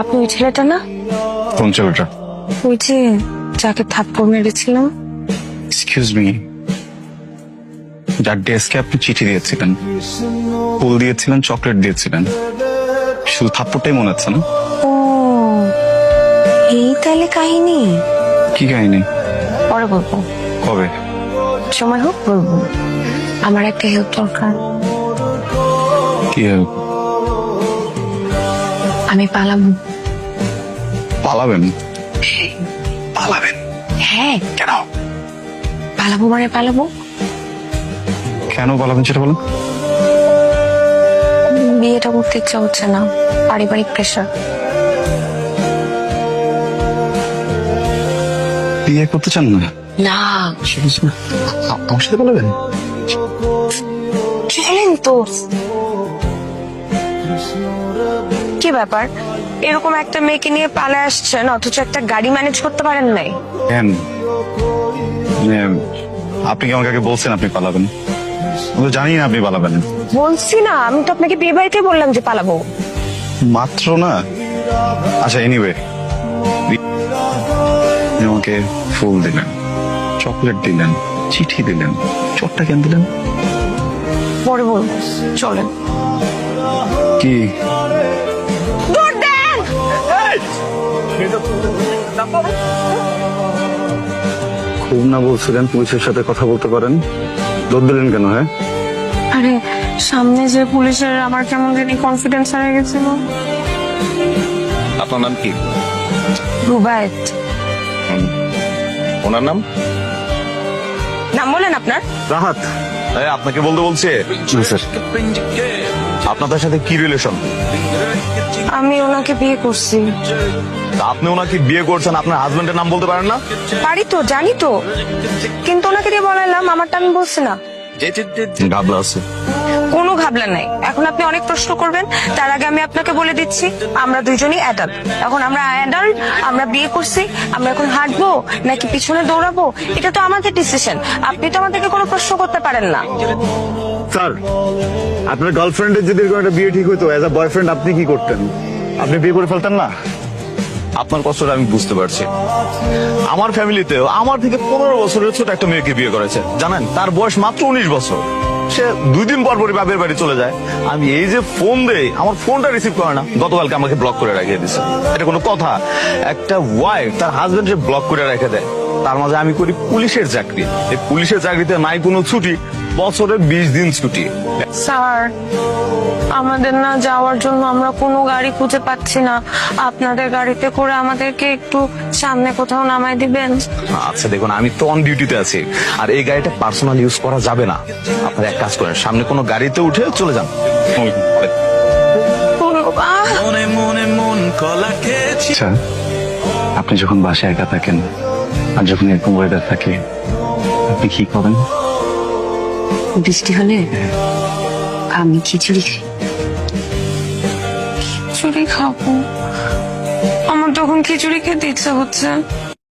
আপনি ওই ছেলেটা না? কোন ছেলেটা? ওই যে যাকে থাপ্পড় মেরেছিলাম। এক্সকিউজ মি, যার ডেস্কে আপনি চিঠি দিয়েছিলেন, ফুল দিয়েছিলেন, চকলেট দিয়েছিলেন, শুধু থাপ্পড়টাই মনে হচ্ছে না? ও, এই তাহলে কাহিনী। কি কাহিনী? পরে বলবো, কবে? সময় হোক বলবো। আমার একটা হেল্প দরকার। কি help? আমি পালাবো। পালাবেন? পালাবেন? হ্যাঁ, কেন? পালাবো মানে পালাবো। কেন পালাবেন সেটা বলেন। বিয়েটা করতে ইচ্ছা হচ্ছে না, পারিবারিক প্রেশার। বিয়ে করতে চান না? না, আমার সাথে পালাবেন? চলেন তো। কি ব্যাপার, এরকম একটা মেয়েকে নিয়ে পালা আসছেন অথচ একটা গাড়ি ম্যানেজ করতে পারেন নাই? কেন? মানে, আপনি কি আমাকে আগে বলছেন আপনি পালাবেন? আমি তো জানি না আপনি পালাবেন। বলছি না, আমি তো আপনাকে বিয়ে বাড়িতে বললাম যে পালাবো। মাত্র না। আচ্ছা, এনিওয়ে, আমাকে ফুল দিলেন, চকলেট দিলেন, চিঠি দিলেন, চটটা কেন দিলেন? পরে বলবো, চলেন। কি? দৌড় দেন। খুব না বলছিলেন পুলিশের সাথে কথা বলতে পারেন, দৌড় দিলেন কেন? হ্যাঁ, আরে সামনে যে পুলিশের আমার কেমন জানি কনফিডেন্স হারিয়ে গেছিল। আপনার নাম কি? রুবায়েত। ওনার নাম? নাম বলেন আপনার। রাহাত। আপনাকে বলতে বলছে। স্যার, আপনাদের সাথে কি রিলেশন? আমি ওনাকে বিয়ে করছি। আপনি ওনাকে বিয়ে করছেন, আপনার হাজবেন্ডের নাম বলতে পারেন না? পারি তো, জানি তো, কিন্তু ওনাকে দিয়ে বলাইলাম, আমারটা আমি বলছি না। গাবলা আছে। কোনো ঘাবলা নাই। এখন আপনি অনেক প্রশ্ন করবেন, তার আগে আমি আপনাকে বলে দিচ্ছি, আমরা দুইজনই অ্যাডাল্ট। এখন আমরা অ্যাডাল্ট, আমরা বিয়ে করছি, আমরা এখন হাঁটবো নাকি পিছনে দৌড়াবো এটা তো আমাদের ডিসিশন। আপনি তো আমাদেরকে কোনো প্রশ্ন করতে পারেন না। স্যার, আপনার গার্লফ্রেন্ডের যদি এরকম একটা বিয়ে ঠিক হতো, অ্যাজ আ বয়ফ্রেন্ড আপনি কি করতেন? আপনি বিয়ে করে ফেলতেন না? আপনার কষ্টটা আমি বুঝতে পারছি। আমার ফ্যামিলিতেও আমার থেকে 15 বছরের ছোট একটা মেয়েকে বিয়ে করেছে, জানেন? তার বয়স মাত্র 19 বছর। সে 2 দিন পর পরই বাপের বাড়ি চলে যায়। আমি এই যে ফোন দেই, আমার ফোনটা রিসিভ করে না। গতকালকে আমাকে ব্লক করে রেখে দিয়েছে। এটা কোনো কথা? একটা ওয়াইফ তার হাজবেন্ডকে ব্লক করে রেখে দেয়। তার মাঝে আমি করি পুলিশের চাকরি। এই পুলিশের চাকরিতে নাই কোনো ছুটি, বছরে 20 দিন ছুটি। স্যার, আমাদের না যাওয়ার জন্য আমরা কোনো গাড়ি খুঁজে পাচ্ছি না। আপনাদের গাড়িতে করে আমাদেরকে একটু সামনে কোথাও নামাই দিবেন? আচ্ছা দেখুন, আমি তো অন ডিউটিতে আছি, আর এই গাড়িটা পার্সোনাল ইউজ করা যাবে না। আপনারা এক কাজ করেন, সামনে কোনো গাড়িতে উঠে চলে যান। আচ্ছা, আপনি যখন বাসায় একা থাকেন আর যখন এরকম ওয়েদার থাকে, আপনি কি করেন? বৃষ্টি হলে আমি খিচুড়ি খাই। খিচুড়ি খাবো? আমার তখন খিচুড়ি খেতে ইচ্ছা হচ্ছে।